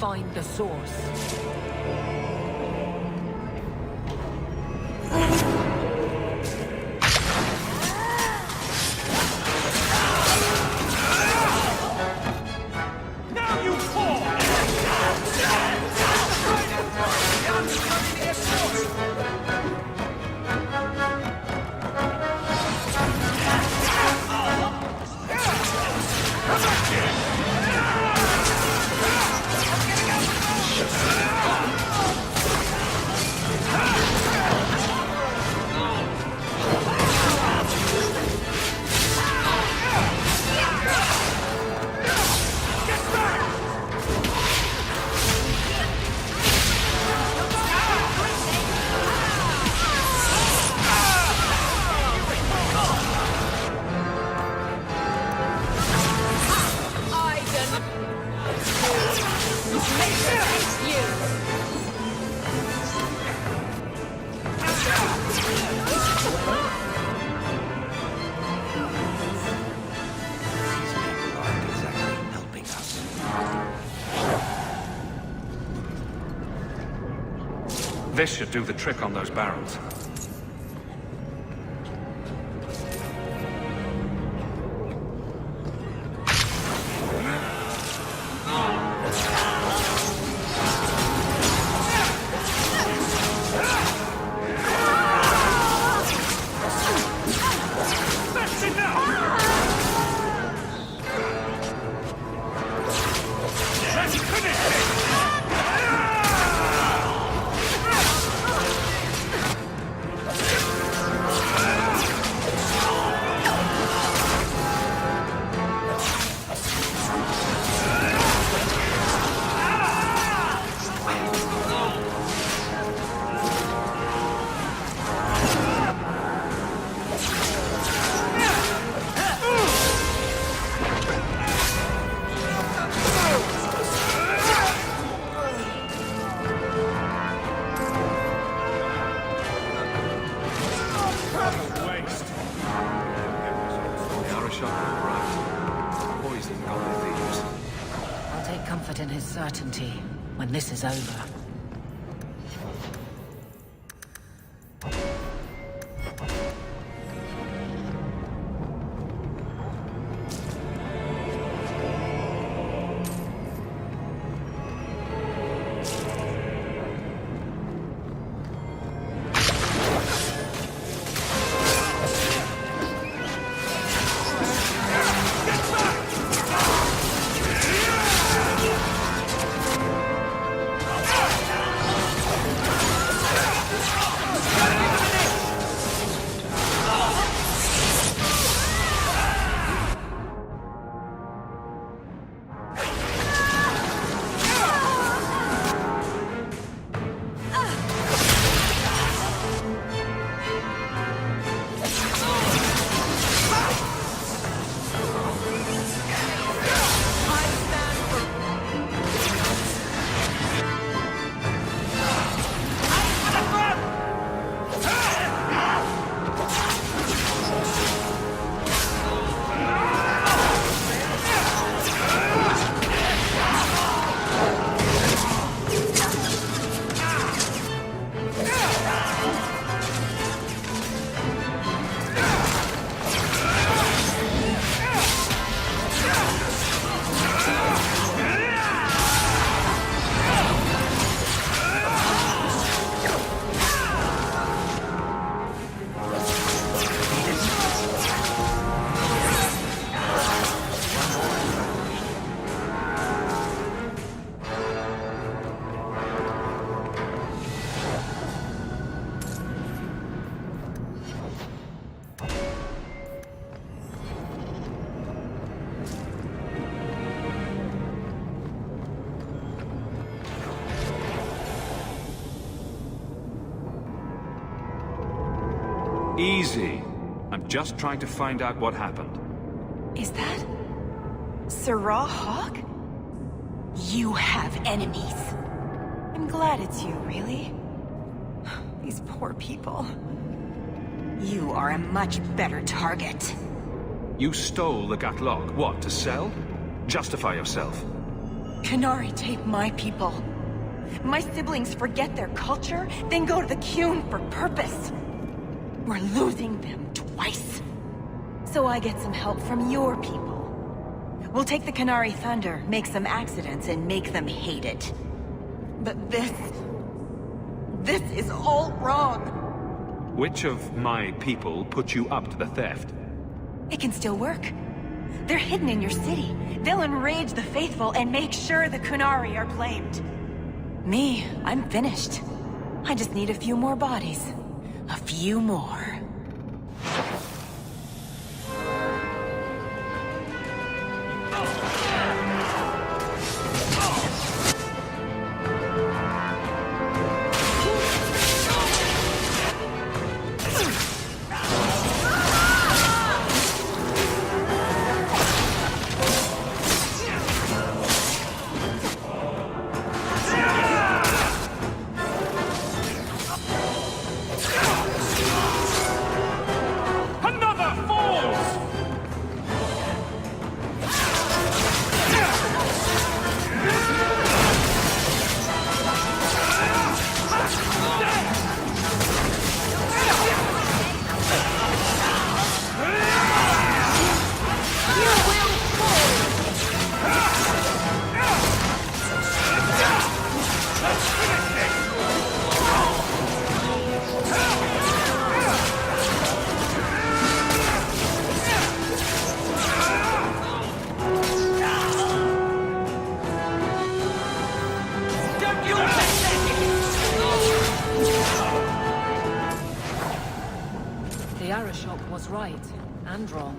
find the source. This should do the trick on those barrels. In his certainty when this is over. Easy. I'm just trying to find out what happened. Is that Sirrah Hawke? You have enemies. I'm glad it's you, really. These poor people. You are a much better target. You stole the Gatlog. What, to sell? Justify yourself. Canary tape my people. My siblings forget their culture, then go to the Qun for purpose. We're losing them twice. So I get some help from your people. We'll take the Canary Thunder, make some accidents, and make them hate it. But this is all wrong. Which of my people put you up to the theft? It can still work. They're hidden in your city. They'll enrage the faithful and make sure the Kunari are blamed. Me, I'm finished. I just need a few more bodies. A few more. Was right and wrong.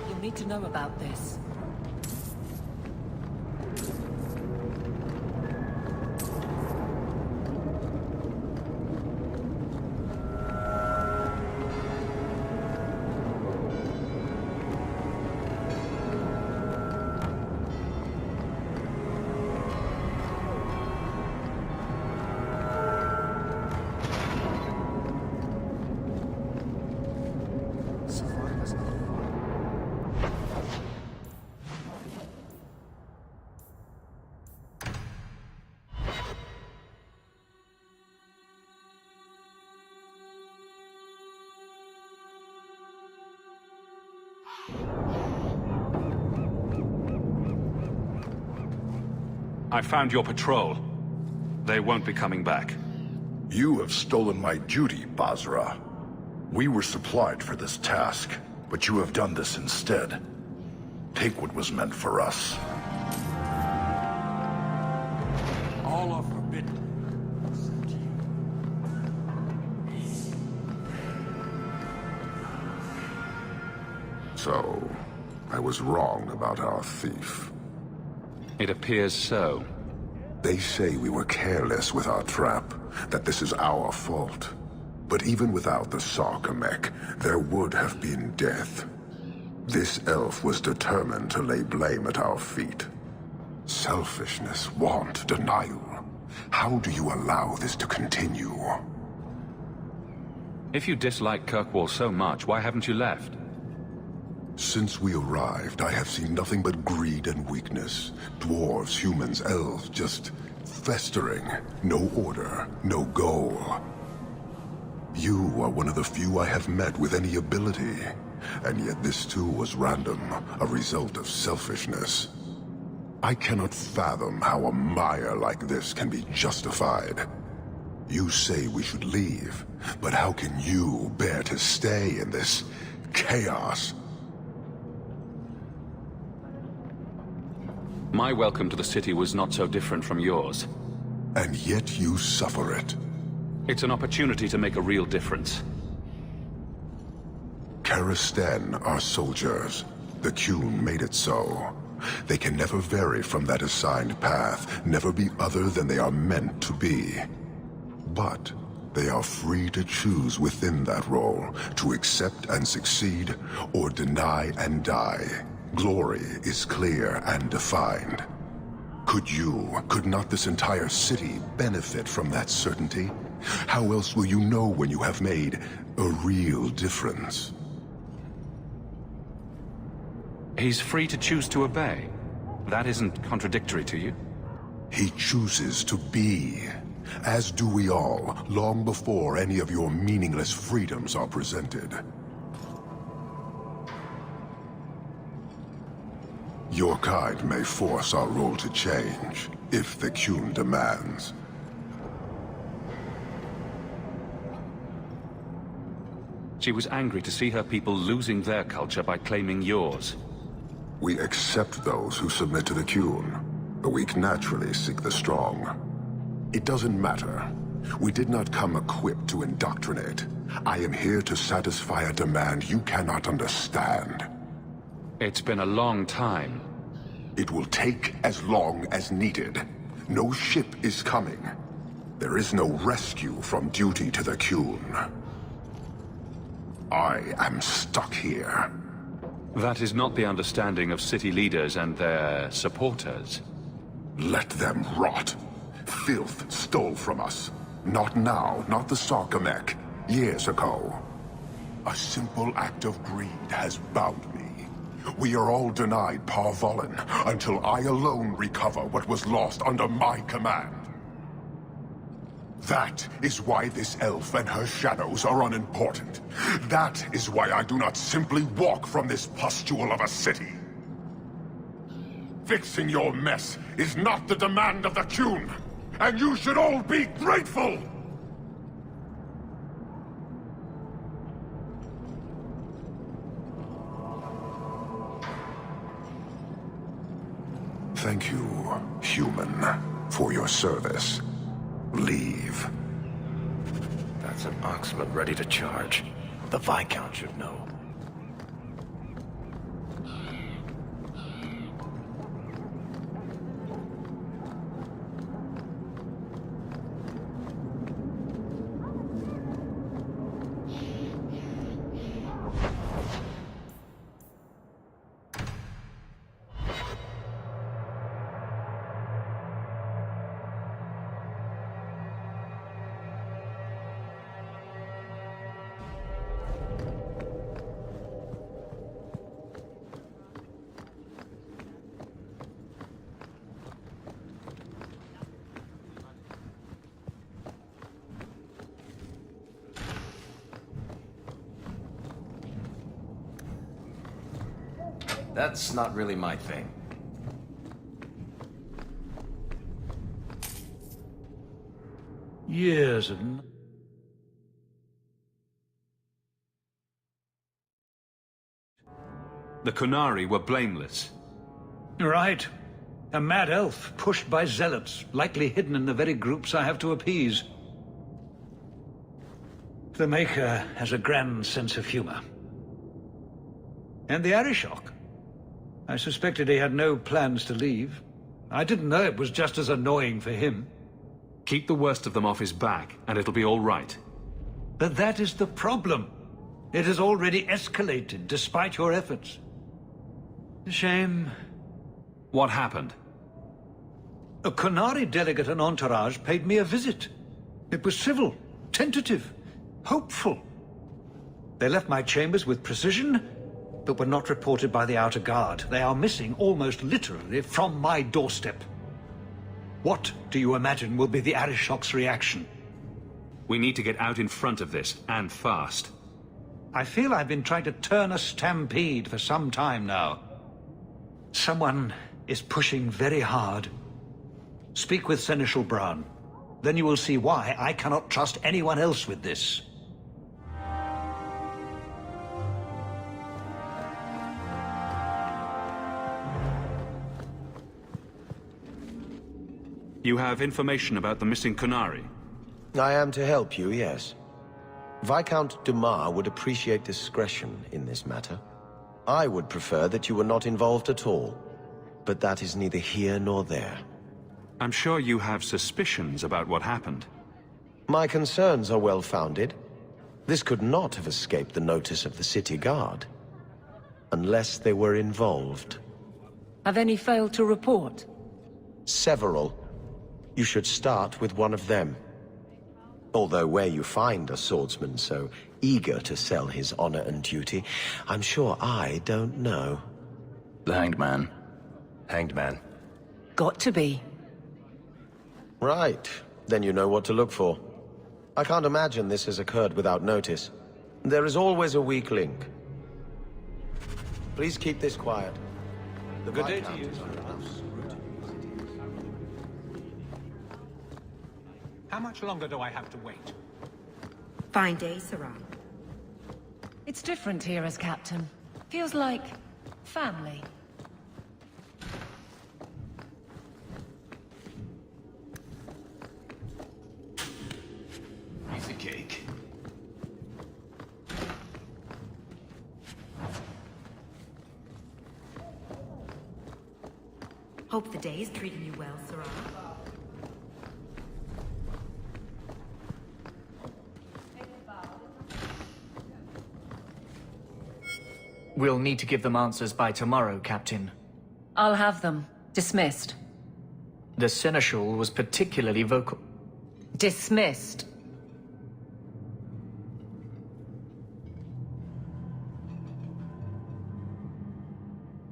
You'll need to know about this. I found your patrol. They won't be coming back. You have stolen my duty, Basra. We were supplied for this task, but you have done this instead. Take what was meant for us. All are forbidden. Except you. So, I was wrong about our thief. It appears so. They say we were careless with our trap, that this is our fault. But even without the Sarkamek, there would have been death. This elf was determined to lay blame at our feet. Selfishness, want, denial. How do you allow this to continue? If you dislike Kirkwall so much, why haven't you left? Since we arrived, I have seen nothing but greed and weakness. Dwarves, humans, elves, just festering. No order, no goal. You are one of the few I have met with any ability. And yet this too was random, a result of selfishness. I cannot fathom how a mire like this can be justified. You say we should leave, but how can you bear to stay in this chaos? My welcome to the city was not so different from yours. And yet you suffer it. It's an opportunity to make a real difference. Karastan are soldiers. The Qun made it so. They can never vary from that assigned path, never be other than they are meant to be. But they are free to choose within that role, to accept and succeed, or deny and die. Glory is clear and defined. Could not this entire city benefit from that certainty? How else will you know when you have made a real difference? He's free to choose to obey. That isn't contradictory to you? He chooses to be, as do we all, long before any of your meaningless freedoms are presented. Your kind may force our role to change, if the Qun demands. She was angry to see her people losing their culture by claiming yours. We accept those who submit to the Qun. The weak naturally seek the strong. It doesn't matter. We did not come equipped to indoctrinate. I am here to satisfy a demand you cannot understand. It's been a long time. It will take as long as needed. No ship is coming. There is no rescue from duty to the Qun. I am stuck here. That is not the understanding of city leaders and their supporters. Let them rot. Filth stole from us. Not now, not the Sarkamek. Years ago. A simple act of greed has bound me. We are all denied Parvolin until I alone recover what was lost under my command. That is why this elf and her shadows are unimportant. That is why I do not simply walk from this pustule of a city. Fixing your mess is not the demand of the Qun, and you should all be grateful! Thank you, human, for your service. Leave. That's an Oxman ready to charge. The Viscount should know. That's not really my thing. Years of... The Qunari were blameless. Right. A mad elf, pushed by zealots, likely hidden in the very groups I have to appease. The Maker has a grand sense of humor. And the Arishok. I suspected he had no plans to leave. I didn't know it was just as annoying for him. Keep the worst of them off his back, and it'll be all right. But that is the problem. It has already escalated, despite your efforts. A shame. What happened? A Qunari delegate and entourage paid me a visit. It was civil, tentative, hopeful. They left my chambers with precision, but were not reported by the outer guard. They are missing, almost literally, from my doorstep. What do you imagine will be the Arishok's reaction? We need to get out in front of this, and fast. I feel I've been trying to turn a stampede for some time now. Someone is pushing very hard. Speak with Seneschal Brown. Then you will see why I cannot trust anyone else with this. You have information about the missing Qunari? I am to help you, yes. Viscount Dumas would appreciate discretion in this matter. I would prefer that you were not involved at all. But that is neither here nor there. I'm sure you have suspicions about what happened. My concerns are well-founded. This could not have escaped the notice of the city guard. Unless they were involved. Have any failed to report? Several. You should start with one of them. Although where you find a swordsman so eager to sell his honor and duty, I'm sure I don't know. The Hanged Man. Hanged Man. Got to be. Right. Then you know what to look for. I can't imagine this has occurred without notice. There is always a weak link. Please keep this quiet. The Good day to Viscount you. is under enough scrutiny. How much longer do I have to wait? Fine day, Sarah. It's different here as captain. Feels like family. Piece of cake. Hope the day is treating you well, Sarah. We'll need to give them answers by tomorrow, Captain. I'll have them. Dismissed. The Seneschal was particularly vocal. Dismissed.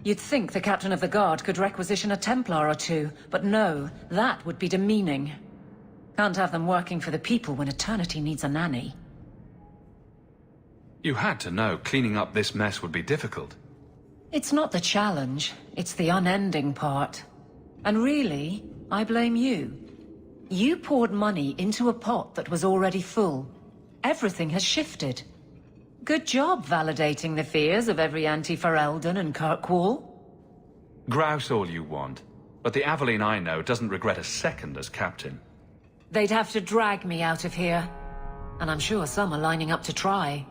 You'd think the captain of the guard could requisition a Templar or two, but no, that would be demeaning. Can't have them working for the people when eternity needs a nanny. You had to know cleaning up this mess would be difficult. It's not the challenge, it's the unending part. And really, I blame you. You poured money into a pot that was already full. Everything has shifted. Good job validating the fears of every anti-Ferelden and Kirkwall. Grouse all you want, but the Aveline I know doesn't regret a second as captain. They'd have to drag me out of here. And I'm sure some are lining up to try.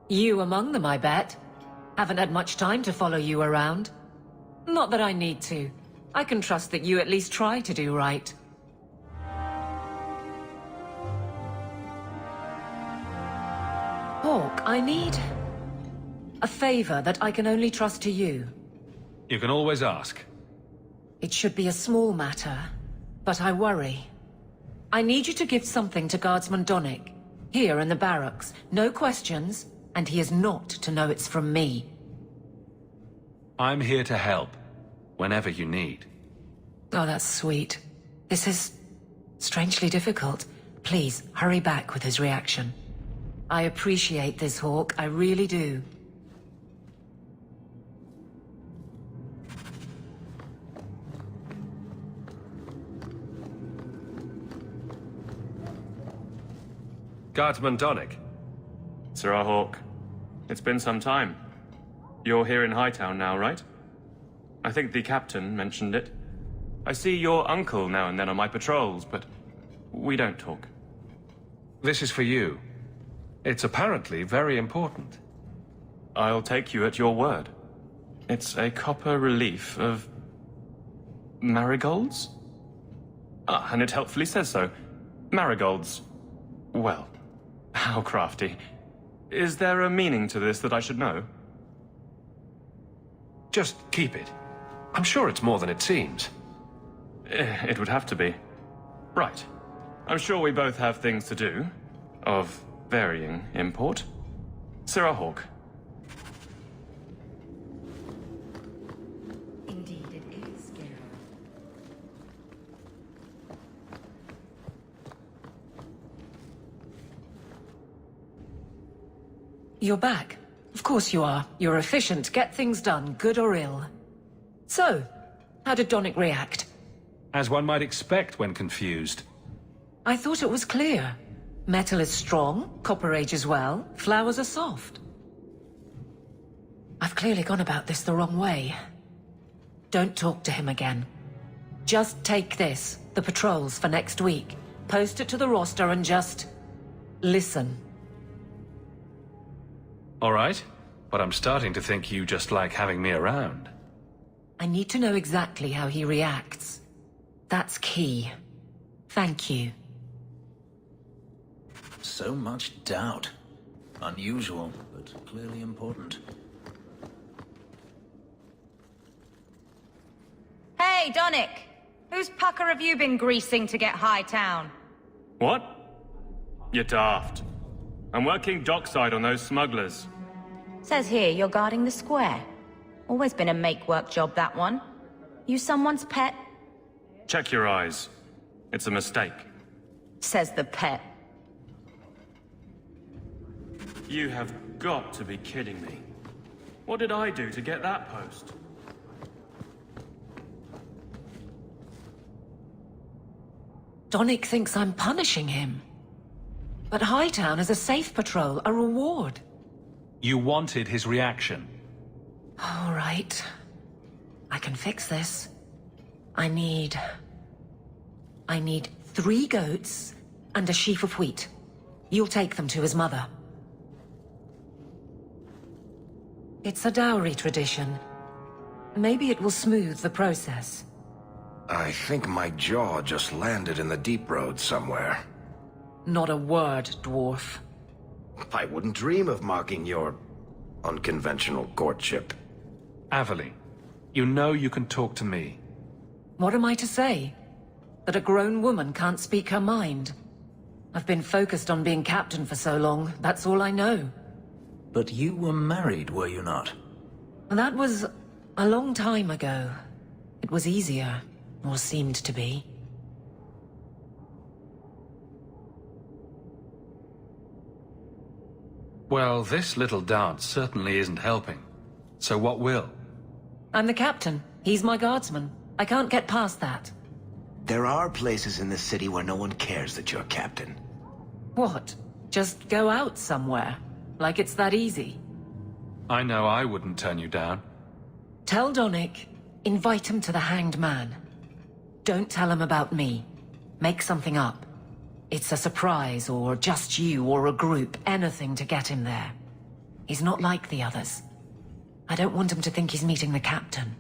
You among them, I bet. Haven't had much time to follow you around. Not that I need to. I can trust that you at least try to do right. Hawke, I need a favor that I can only trust to you. You can always ask. It should be a small matter, but I worry. I need you to give something to Guardsman Donnic, here in the barracks. No questions, and he is not to know it's from me. I'm here to help, whenever you need. Oh, that's sweet. This is strangely difficult. Please, hurry back with his reaction. I appreciate this, Hawke. I really do. Guardsman Donnic. Sir Hawke. It's been some time. You're here in Hightown now, right? I think the captain mentioned it. I see your uncle now and then on my patrols, but we don't talk. This is for you. It's apparently very important. I'll take you at your word. It's a copper relief of marigolds? Ah, and it helpfully says so. Marigolds. Well, how crafty. Is there a meaning to this that I should know? Just keep it. I'm sure it's more than it seems. It would have to be. Right. I'm sure we both have things to do. Of varying import. Sir Hawke. Indeed, it is scary. You're back. Of course you are. You're efficient, get things done, good or ill. So, how did Donnic react? As one might expect when confused. I thought it was clear. Metal is strong, copper ages well, flowers are soft. I've clearly gone about this the wrong way. Don't talk to him again. Just take this, the patrols for next week. Post it to the roster and just listen. All right, but I'm starting to think you just like having me around. I need to know exactly how he reacts. That's key. Thank you. So much doubt. Unusual, but clearly important. Hey, Donnic! Whose pucker have you been greasing to get Hightown? What? You're daft. I'm working dockside on those smugglers. Says here you're guarding the square. Always been a make-work job, that one. You someone's pet? Check your eyes. It's a mistake. Says the pet. You have got to be kidding me. What did I do to get that post? Donick thinks I'm punishing him. But Hightown is a safe patrol, a reward. You wanted his reaction. All right. I can fix this. I need 3 goats and a sheaf of wheat. You'll take them to his mother. It's a dowry tradition. Maybe it will smooth the process. I think my jaw just landed in the deep road somewhere. Not a word, dwarf. I wouldn't dream of mocking your unconventional courtship. Aveline, you know you can talk to me. What am I to say? That a grown woman can't speak her mind? I've been focused on being captain for so long, that's all I know. But you were married, were you not? That was a long time ago. It was easier, or seemed to be. Well, this little dance certainly isn't helping. So what will? I'm the captain. He's my guardsman. I can't get past that. There are places in this city where no one cares that you're captain. What? Just go out somewhere? Like it's that easy? I know I wouldn't turn you down. Tell Donick, invite him to the Hanged Man. Don't tell him about me. Make something up. It's a surprise, or just you, or a group, anything to get him there. He's not like the others. I don't want him to think he's meeting the captain.